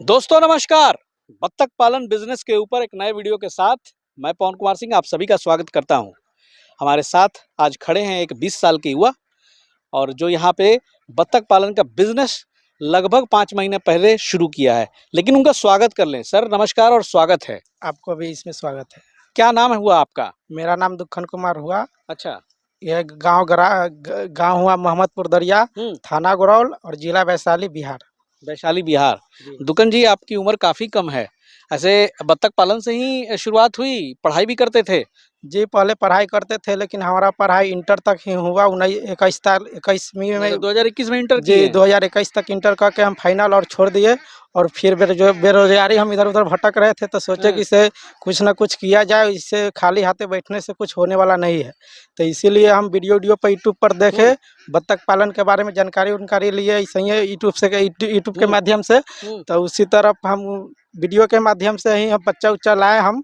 दोस्तों नमस्कार। बत्तख पालन बिजनेस के ऊपर एक नए वीडियो के साथ मैं पवन कुमार सिंह आप सभी का स्वागत करता हूं। हमारे साथ आज खड़े हैं एक 20 साल के युवा और जो यहाँ पे बत्तख पालन का बिजनेस लगभग 5 महीने पहले शुरू किया है। लेकिन उनका स्वागत कर लें। सर नमस्कार और स्वागत है। आपको भी इसमें स्वागत है। क्या नाम हुआ आपका? मेरा नाम दुखन कुमार हुआ। अच्छा। यह गांव हुआ मोहम्मदपुर दरिया, थाना गरौल और जिला वैशाली बिहार। वैशाली बिहार। जी। दुकान जी आपकी उम्र काफी कम है, ऐसे बत्तख पालन से ही शुरुआत हुई? पढ़ाई भी करते थे? जी पहले पढ़ाई करते थे लेकिन हमारा पढ़ाई इंटर तक ही हुआ। 21वीं में 2021 में इंटर जी किए? 2021 तक इंटर करके हम फाइनल और छोड़ दिए। और फिर बेरोजगारी हम इधर उधर भटक रहे थे तो सोचे कि इसे कुछ ना कुछ किया जाए, इससे खाली हाथे बैठने से कुछ होने वाला नहीं है। तो इसीलिए हम वीडियो पर यूट्यूब पर देखे, बत्तख पालन के बारे में जानकारी लिए सही यूट्यूब के माध्यम से। तो उसी तरफ हम वीडियो के माध्यम से ही हम बच्चा उच्चा लाए हम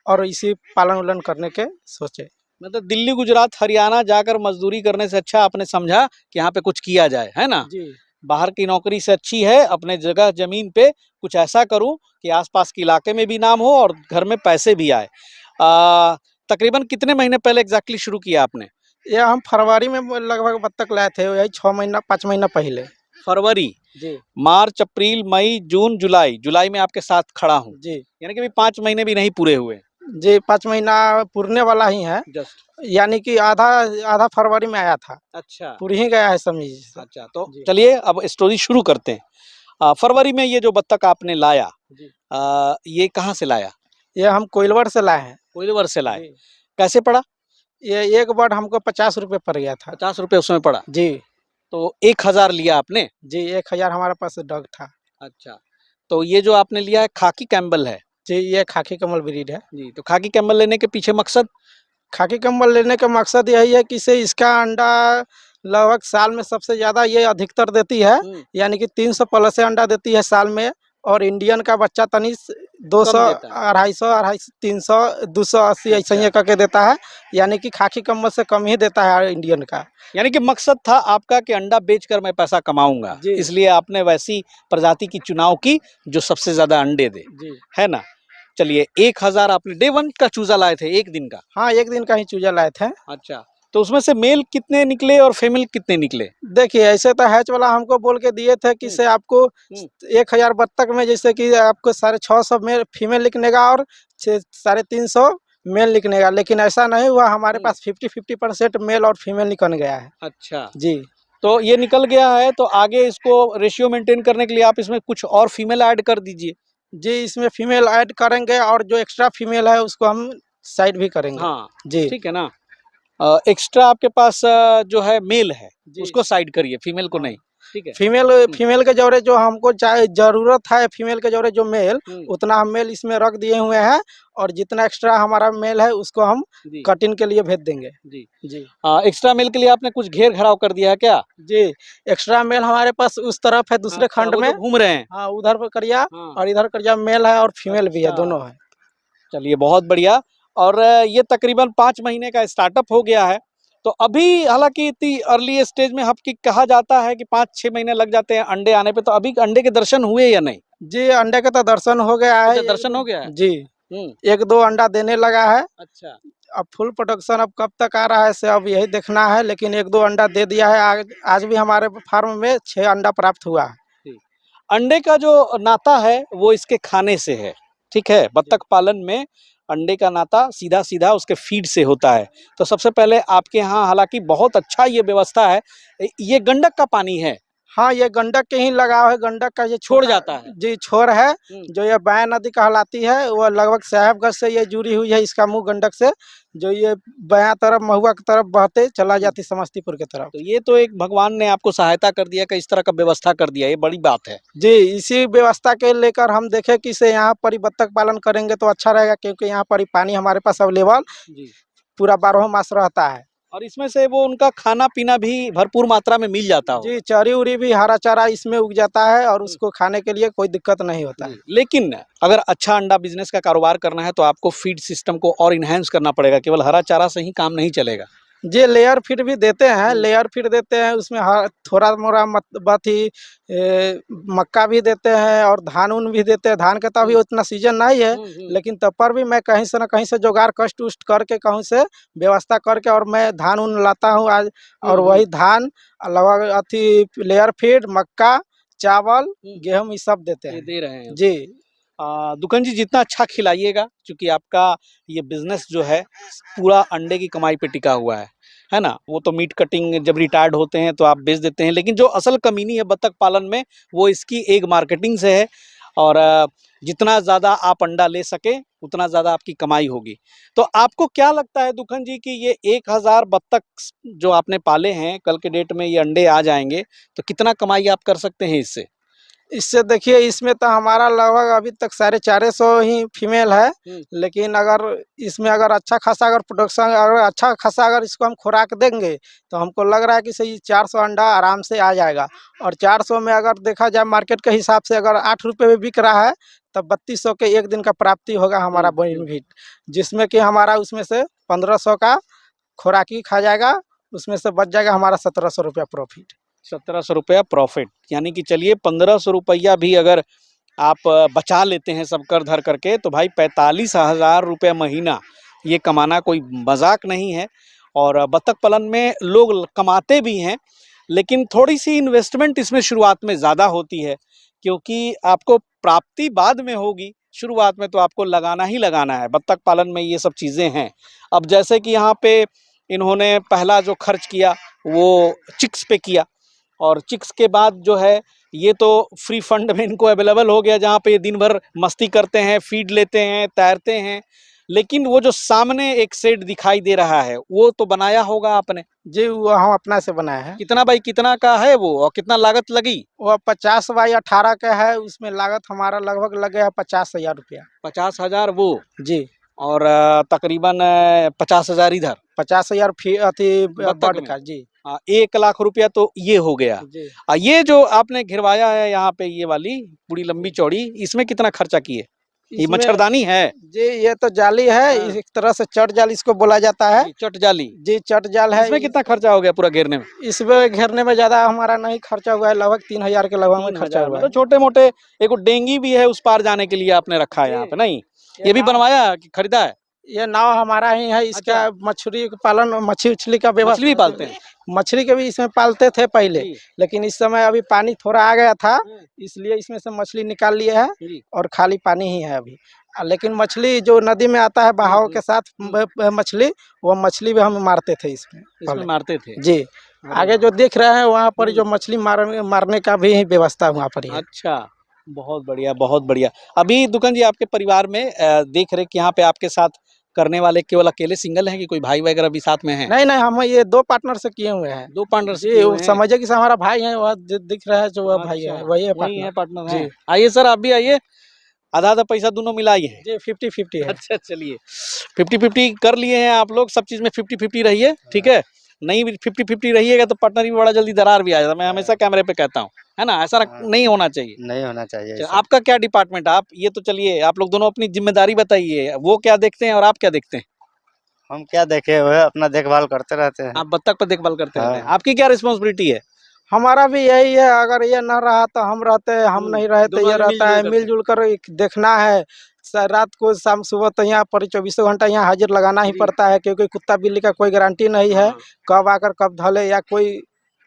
और इसी पालन उलन करने के सोचे। मतलब दिल्ली गुजरात हरियाणा जाकर मजदूरी करने से अच्छा आपने समझा कि यहाँ पे कुछ किया जाए, है ना? जी। बाहर की नौकरी से अच्छी है अपने जगह जमीन पे कुछ ऐसा करूं कि आसपास के इलाके में भी नाम हो और घर में पैसे भी आए। तकरीबन कितने महीने पहले एग्जैक्टली शुरू किया आपने? ये हम फरवरी में लगभग बत्तख लाए थे, यही 5 महीना पहले। फरवरी, जी। मार्च, अप्रैल, मई, जून, जुलाई में आपके साथ खड़ा हूँ। जी। यानी कि अभी 5 महीने भी नहीं पूरे हुए। जी 5 महीना पूरने वाला ही है जस्ट। यानी कि आधा फरवरी में आया था। अच्छा। पूरी ही गया है समझिए। अच्छा तो चलिए अब स्टोरी शुरू करते हैं। फरवरी में ये जो बत्तख आपने लाया, ये कहाँ से लाया? ये हम कोइलवर से लाए हैं। कोइलवर से लाए। कैसे पड़ा? ये एक बर्ड हमको 50 रुपये पड़ गया था। 50 रुपये उसमें पड़ा? जी। तो 1000 लिया आपने? जी 1000 हमारे पास डॉग था। अच्छा, तो ये जो आपने लिया है खाकी कैम्बल है? जी ये खाकी कमल ब्रीड है। जी, तो खाकी कैम्बल लेने के पीछे मकसद? खाकी कम्बल लेने का मकसद यही है कि इसका अंडा लगभग साल में सबसे ज़्यादा ये अधिकतर देती है, यानी कि 300 प्लस से अंडा देती है साल में। और इंडियन का बच्चा तनी 200, 250, 300, 280 ऐसा ही करके देता है, यानी कि खाकी कम्बल से कम ही देता है इंडियन का। यानी कि मकसद था आपका कि अंडा बेचकर मैं पैसा कमाऊंगा, इसलिए आपने वैसी प्रजाति की चुनाव की जो सबसे ज्यादा अंडे दे, है ना? चलिए 1000 आपने डे 1 का चूजा लाए थे, एक दिन का? हाँ एक दिन का ही चूजा लाए थे। अच्छा, तो उसमें से मेल कितने निकले और फीमेल कितने निकले? देखिए ऐसे तो हैच वाला हमको बोल के दिए थे कि से आपको 1000 बत्तख में जैसे कि आपको 650 मेल फीमेल निकलेगा और 350 मेल निकलेगा, लेकिन ऐसा नहीं हुआ। हमारे पास 50-50% मेल और फीमेल निकल गया है। अच्छा जी, तो ये निकल गया है, तो आगे इसको रेशियो मेंटेन करने के लिए आप इसमें कुछ और फीमेल ऐड कर दीजिए। जी इसमें फीमेल ऐड करेंगे और जो एक्स्ट्रा फीमेल है उसको हम साइड भी करेंगे। हाँ जी ठीक है ना। एक्स्ट्रा आपके पास जो है मेल है उसको साइड करिए, फीमेल को नहीं। ठीक है। फीमेल के जोड़े जो हमको जरूरत है, फीमेल के जोड़े जो मेल उतना हम मेल इसमें रख दिए हुए हैं और जितना एक्स्ट्रा हमारा मेल है उसको हम कटिंग के लिए भेज देंगे। जी जी। एक्स्ट्रा मेल के लिए आपने कुछ घेर घराव कर दिया है क्या? जी एक्स्ट्रा मेल हमारे पास उस तरफ है, दूसरे खंड में घूम रहे हैं। हाँ उधर पर करिया और इधर करिया, मेल है और फीमेल भी है, दोनों है। चलिए बहुत बढ़िया। और ये तकरीबन 5 महीने का स्टार्टअप हो गया है। तो अभी हालांकि इतनी अर्ली स्टेज में आपकी कहा जाता है कि 5-6 महीने लग जाते हैं अंडे आने पे, तो अभी अंडे के दर्शन हुए या नहीं? जी अंडे का तो दर्शन हो गया है। दर्शन हो गया है जी। 1-2 अंडा देने लगा है। अच्छा, अब फुल प्रोडक्शन अब कब तक आ रहा है से अब यही देखना है, लेकिन 1-2 अंडा दे दिया है। आज भी हमारे फार्म में 6 अंडा प्राप्त हुआ है। अंडे का जो नाता है वो इसके खाने से है, ठीक है? बत्तख पालन में अंडे का नाता सीधा सीधा उसके फीड से होता है। तो सबसे पहले आपके यहाँ हालांकि बहुत अच्छा ये व्यवस्था है, ये गंडक का पानी है? हाँ ये गंडक के ही लगाव है, गंडक का ये छोड़ जाता है। जी छोर है जो ये बाया नदी कहलाती है, वो लगभग साहेबगंज से ये जुड़ी हुई है। इसका मुंह गंडक से जो ये बाया तरफ महुआ की तरफ बहते चला जाती समस्तीपुर की तरफ। तो ये तो एक भगवान ने आपको सहायता कर दिया कि इस तरह का व्यवस्था कर दिया, ये बड़ी बात है। जी इसी व्यवस्था के लेकर हम देखे कि से यहाँ पर बत्तख पालन करेंगे तो अच्छा रहेगा, क्योंकि यहाँ पर पानी हमारे पास अवेलेबल पूरा 12 मास रहता है और इसमें से वो उनका खाना पीना भी भरपूर मात्रा में मिल जाता हो। जी चरी उरी भी हरा चारा इसमें उग जाता है और उसको खाने के लिए कोई दिक्कत नहीं होता है। लेकिन अगर अच्छा अंडा बिजनेस का कारोबार करना है तो आपको फीड सिस्टम को और इनहेंस करना पड़ेगा, केवल हरा चारा से ही काम नहीं चलेगा। जी लेयर फीड भी देते हैं, हम्म, लेयर फीड देते हैं, उसमें थोड़ा मोड़ा बाती मक्का भी देते हैं और धान उन भी देते हैं। धान का तो अभी हम्म, उतना सीजन नहीं है, हम्म, लेकिन तब पर भी मैं कहीं से न कहीं से जुगाड़ कष्ट उष्ट करके कहूँ से व्यवस्था करके और मैं धान उन लाता हूँ आज। और हम्म, वही धान लगभग अथी लेयर फीड, मक्का, चावल, हम्म, गेहूँ ये सब देते ये हैं। दे रहे हैं जी। उसको। दुकान जी जितना अच्छा खिलाइएगा, क्योंकि आपका ये बिजनेस जो है पूरा अंडे की कमाई पे टिका हुआ है ना। वो तो मीट कटिंग जब रिटायर्ड होते हैं तो आप बेच देते हैं, लेकिन जो असल कमीनी है बत्तख पालन में वो इसकी एक मार्केटिंग से है। और जितना ज़्यादा आप अंडा ले सके उतना ज़्यादा आपकी कमाई होगी। तो आपको क्या लगता है दुखन जी कि ये 1000 बत्तख जो आपने पाले हैं, कल के डेट में ये अंडे आ जाएंगे तो कितना कमाई आप कर सकते हैं इससे? इससे देखिए, इसमें तो हमारा लगभग अभी तक 450 ही फीमेल है। हम्म, लेकिन अगर इसमें अगर अच्छा खासा अगर प्रोडक्शन अगर अच्छा खासा अगर इसको हम खुराक देंगे तो हमको लग रहा है कि सही 400 अंडा आराम से आ जाएगा। और 400 में अगर देखा जाए मार्केट के हिसाब से अगर 8 रुपये में बिक रहा है तब 3200 के एक दिन का प्राप्ति होगा हमारा बेनिफिट। जिसमें कि हमारा उसमें से 1500 का खुराकी खा जाएगा, उसमें से बच जाएगा हमारा 1700 रुपया प्रॉफिट। 1700 रुपया प्रॉफिट, यानी कि चलिए 1500 रुपया भी अगर आप बचा लेते हैं सब कर धर करके तो भाई 45,000 रुपये महीना ये कमाना कोई मजाक नहीं है। और बतख पालन में लोग कमाते भी हैं, लेकिन थोड़ी सी इन्वेस्टमेंट इसमें शुरुआत में ज़्यादा होती है, क्योंकि आपको प्राप्ति बाद में होगी। शुरुआत में तो आपको लगाना ही लगाना है, बत्तख पालन में ये सब चीज़ें हैं। अब जैसे कि यहाँ पे इन्होंने पहला जो खर्च किया वो चिक्स पे किया, और चिक्स के बाद जो है ये तो फ्री फंड में इनको अवेलेबल हो गया, जहाँ पे ये दिन भर मस्ती करते हैं, फीड लेते हैं, तैरते हैं। लेकिन वो जो सामने एक शेड दिखाई दे रहा है वो तो बनाया होगा आपने? जी, वो हम अपना से बनाए हैं। कितना बाई कितना का है वो और कितना लागत लगी? वो 50 बाई 18 का है, उसमें लागत हमारा लगभग लग गया 50,000 रुपया। 50,000 वो, जी। और तकरीबन 50,000 इधर 50,000 फी अथी बत्तख बर्ड में। का। जी। 1 लाख रुपया तो ये हो गया। जी। ये जो आपने घिरवाया है यहाँ पे ये वाली पूरी लंबी चौड़ी, इसमें कितना खर्चा किए? ये इसमें मच्छरदानी है? जी, ये तो जाली है, हाँ, एक तरह से चट जाल इसको बोला जाता है। जी, चट जाली। जी, चट जाल है। इसमें कितना खर्चा हो गया पूरा घेरने में? इसमें घेरने में ज़्यादा हमारा नहीं खर्चा हुआ है, लगभग 3000 के लगभग में खर्चा 3,000 हुआ मतलब है। छोटे मोटे। एक डेंगी भी है उस पार जाने के लिए आपने रखा है जी। यहाँ पे, नहीं? ये ये भी नाव बनवाया कि खरीदा है? ये नाव हमारा ही है, इसका अच्छा, मछली पालन मछली उछली का मछली भी व्यवस्था। पालते हैं? मछली के भी इसमें पालते थे पहले, जी। लेकिन इस समय अभी पानी थोड़ा आ गया था, हम्म, इसलिए इसमें से मछली निकाल लिए हैं जी। और खाली पानी ही है अभी। लेकिन मछली जो नदी में आता है बहाव के साथ हम्म, मछली, वो मछली भी हम मारते थे इसमें इसमें पहले। मारते थे? जी। अरे आगे जो वाह! दिख रहे हैं वहाँ पर हम्म, जो मछली मारने मारने का भी व्यवस्था वहाँ पर ही है। अच्छा, बहुत बढ़िया, बहुत बढ़िया। अभी दुकान जी आपके परिवार में देख रहे कि यहाँ पे आपके साथ करने वाले केवल अकेले सिंगल हैं कि कोई भाई वगैरह भी साथ में हैं? नहीं, नहीं, हम ये 2 पार्टनर से किए हुए हैं। 2 पार्टनर्स जी, किए वो हुए हैं? समझिए कि हमारा भाई है, वह दिख रहा है जो वह भाई अच्छा, है, वही है वही पार्टनर। हैं पार्टनर हैं। जी। आइए सर आप भी आइए, आधा-आधा पैसा दोनों मिलाइए। जी, 50-50 है। अच्छा चलिए, 50-50 कर लिए हैं आप लोग, सब चीज़ में 50-50 रहिए, ठीक है? नहीं भी 50-50 रहिएगा तो पार्टनर में बड़ा जल्दी दरार भी आ जाता है, मैं हमेशा कैमरे पे कहता हूँ, है ना? ऐसा नहीं होना चाहिए। नहीं होना चाहिए अच्छा, ऐसा। आपका क्या डिपार्टमेंट है? आप ये तो चलिए आप लोग दोनों अपनी ज़िम्मेदारी बताइए, वो क्या देखते हैं और आप क्या देखते हैं? हम क्या देखे हुए अपना देखभाल करते रहते हैं। आप बत्तख पर देखभाल करते रहते हैं, हाँ। आपकी क्या रिस्पॉन्सिबिलिटी है? हमारा भी यही है, अगर ये न रहा तो हम रहते हैं, हम नहीं रहे तो दोनों ये आदमी रहता मिल-जुल है, करके। मिल-जुल कर एक देखना है। रात को शाम सुबह तो यहाँ पर 24 घंटा यहाँ हाजिर लगाना ही जी। पड़ता है, क्योंकि कुत्ता बिल्ली का कोई गारंटी नहीं है, हाँ, कब आकर कब धले, या कोई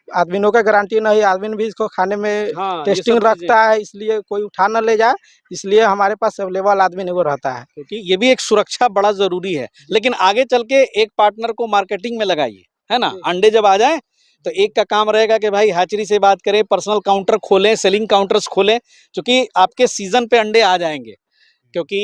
आदमियों का गारंटी नहीं, आदमी भी इसको खाने में हाँ, ये टेस्टिंग सब चीज़ें, रखता है, इसलिए कोई उठा ना ले जाए, इसलिए हमारे पास अवेलेबल आदमी नहीं वो रहता है। क्योंकि ये भी एक सुरक्षा बड़ा ज़रूरी है। लेकिन आगे चल के एक पार्टनर को मार्केटिंग में लगाइए, है ना? जी। अंडे जब आ जाएँ तो एक का काम रहेगा कि भाई हैचरी से बात करें, पर्सनल काउंटर खोलें, सेलिंग काउंटर्स खोलें, क्योंकि आपके सीज़न पे अंडे आ जाएँगे। क्योंकि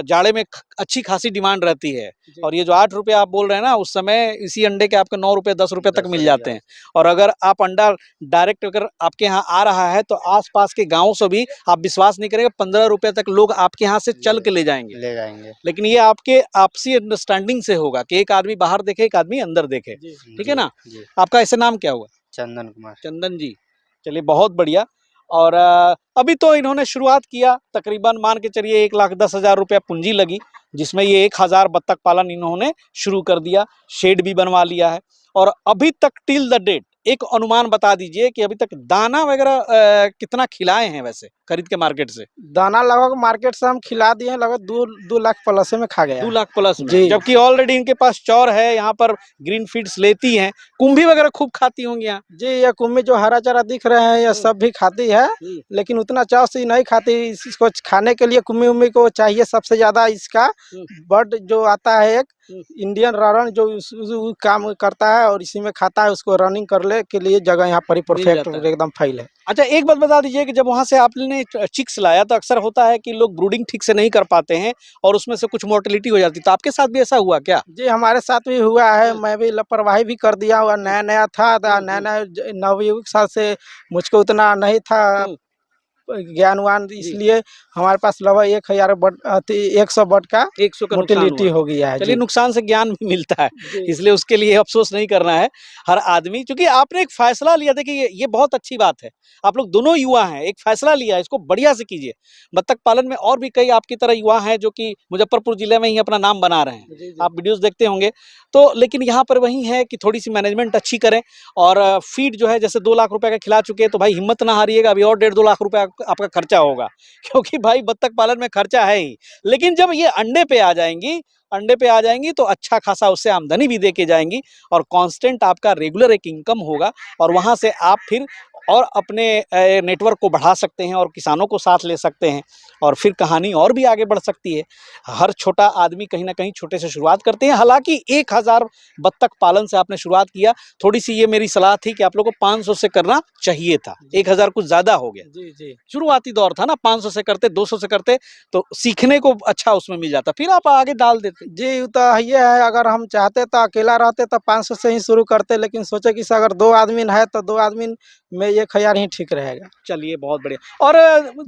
जाड़े में अच्छी खासी डिमांड रहती है। जी। और ये जो 8 रुपये आप बोल रहे हैं ना, उस समय इसी अंडे के आपके 9 रुपये 10 रुपये तक 10 मिल मिल जाते जाए। हैं। और अगर आप अंडा डायरेक्ट अगर आपके यहाँ आ रहा है तो आस-पास के गाँव से भी आप विश्वास नहीं करेंगे 15 रुपये तक लोग आपके यहाँ से चल के ले जाएँगे। ले जाएँगे। लेकिन ये आपके आपसी अंडरस्टैंडिंग से होगा कि एक आदमी बाहर देखे, एक आदमी अंदर देखे। ठीक है जी, ना? जी। आपका ऐसे नाम क्या हुआ? चंदन कुमार। चंदन जी। चलिए बहुत बढ़िया। और अभी तो इन्होंने शुरुआत किया, तकरीबन मान के चलिए 1,10,000 रुपया पूंजी लगी, जिसमें ये 1,000 बत्तख पालन इन्होंने शुरू कर दिया, शेड भी बनवा लिया है। और अभी तक टिल द डेट एक अनुमान बता दीजिए कि अभी तक दाना वगैरह कितना खिलाए हैं वैसे खरीद के मार्केट से? दाना लगभग मार्केट से हम खिला दिए हैं, लगभग 2 लाख प्लस में खा गया 2 है। लाख प्लस में, जी। जबकि ऑलरेडी इनके पास चौर है, यहाँ पर ग्रीन फीड्स लेती हैं, कुंभी वगैरह खूब खाती होंगी यहाँ। जी, ये कुम्मी जो हरा चारा दिख रहे हैं ये सब भी खाती है, लेकिन उतना चाव से नहीं खाती। इसको खाने के लिए कुम्मी उम्मी को चाहिए सबसे ज्यादा इसका बर्ड जो आता है एक इंडियन रारण, जो उस काम करता है और इसी में खाता है। उसको रनिंग करने के लिए जगह यहाँ पर ही परफेक्ट जाता है। एकदम फैल है। अच्छा, एक बात बता दीजिए कि जब वहाँ से आपने चिक्स लाया तो अक्सर होता है कि लोग ब्रूडिंग ठीक से नहीं कर पाते हैं और उसमें से कुछ मोर्टेलिटी हो जाती है, तो आपके साथ भी ऐसा हुआ क्या? जी, हमारे साथ भी हुआ है। मैं भी लापरवाही भी कर दिया हुआ, नया-नया था, नया-नया 9वीं साल से मुझको उतना नहीं था ज्ञानवान, इसलिए हमारे पास लगभग 1,000 बट 100 बट का 100 का नुकसान मोर्टेलिटी हुआ। हो गया है। चलिए, जी। नुकसान से ज्ञान भी मिलता है, जी। इसलिए उसके लिए अफ़सोस नहीं करना है हर आदमी, क्योंकि आपने एक फ़ैसला लिया। देखिए, ये बहुत अच्छी बात है। आप लोग दोनों युवा हैं, एक फ़ैसला लिया है, इसको बढ़िया से कीजिए। बत्तख पालन में और भी कई आपकी तरह युवा हैं जो कि मुज़फ़्फ़रपुर ज़िले में ही अपना नाम बना रहे हैं। जी, जी। आप वीडियोज़ देखते होंगे। तो लेकिन यहाँ पर वही है कि थोड़ी-सी मैनेजमेंट अच्छी करें और फ़ीड जो है जैसे 2 लाख रुपए का खिला चुके हैं, तो भाई हिम्मत ना हारिएगा, अभी और 1.5-2 लाख रुपए आपका खर्चा होगा। क्योंकि भाई बत्तख पालन में खर्चा है ही। लेकिन जब ये अंडे पे आ जाएँगी तो अच्छा खासा उससे आमदनी भी दे के जाएँगी और कांस्टेंट आपका रेगुलर एक इनकम होगा और वहाँ से आप फिर और अपने नेटवर्क को बढ़ा सकते हैं और किसानों को साथ ले सकते हैं और फिर कहानी और भी आगे बढ़ सकती है। हर छोटा आदमी कहीं न कहीं छोटे से शुरुआत करते हैं। हालाँकि 1,000 बत्तख पालन से आपने शुरुआत किया, थोड़ी-सी ये मेरी सलाह थी कि आप लोगों को 500 से करना चाहिए था। 1,000 कुछ ज़्यादा हो गया। जी, जी। शुरुआती दौर था ना, 500 से करते, 200 से करते, तो सीखने को अच्छा उसमें मिल जाता, फिर आप आगे डाल देते। जी, वो तो ये है, अगर हम चाहते तो अकेला रहते तो 500 से ही शुरू करते, लेकिन सोचे कि अगर 2 आदमी है तो 2 आदमी में 1,000 ही ठीक रहेगा। चलिए, बहुत बढ़िया। और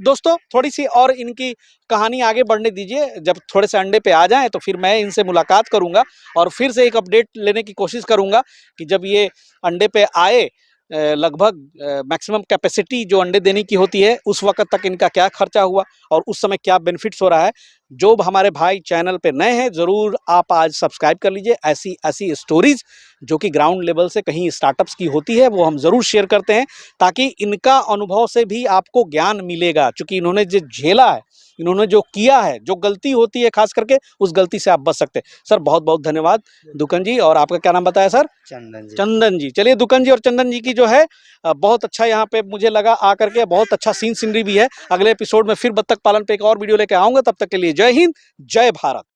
दोस्तों, थोड़ी-सी और इनकी कहानी आगे बढ़ने दीजिए। जब थोड़े से अंडे पे आ जाएँ तो फिर मैं इनसे मुलाकात करूँगा और फिर से एक अपडेट लेने की कोशिश करूँगा कि जब ये अंडे पे आए लगभग मैक्सिमम कैपेसिटी जो अंडे देने की होती है, उस वक़्त तक इनका क्या खर्चा हुआ और उस समय क्या बेनिफिट्स हो रहा है। जो हमारे भाई चैनल पे नए हैं, ज़रूर आप आज सब्सक्राइब कर लीजिए। ऐसी स्टोरीज़ जो कि ग्राउंड लेवल से कहीं स्टार्टअप्स की होती है, वो हम ज़रूर शेयर करते हैं, ताकि इनका अनुभव से भी आपको ज्ञान मिलेगा। चूँकि इन्होंने जो झेला है, इन्होंने जो किया है, जो गलती होती है ख़ास करके, उस गलती से आप बच सकते हैं। सर, बहुत-बहुत धन्यवाद दुकन जी। और आपका क्या नाम बताया सर? चंदन जी। चंदन जी। चलिए, दुकन जी और चंदन जी की जो है बहुत अच्छा यहाँ पे मुझे लगा आकर के, बहुत अच्छा सीनरी भी है। अगले एपिसोड में फिर बत्तख पालन पे एक और वीडियो लेके आऊँगा, तब तक के लिए जय हिंद, जय भारत।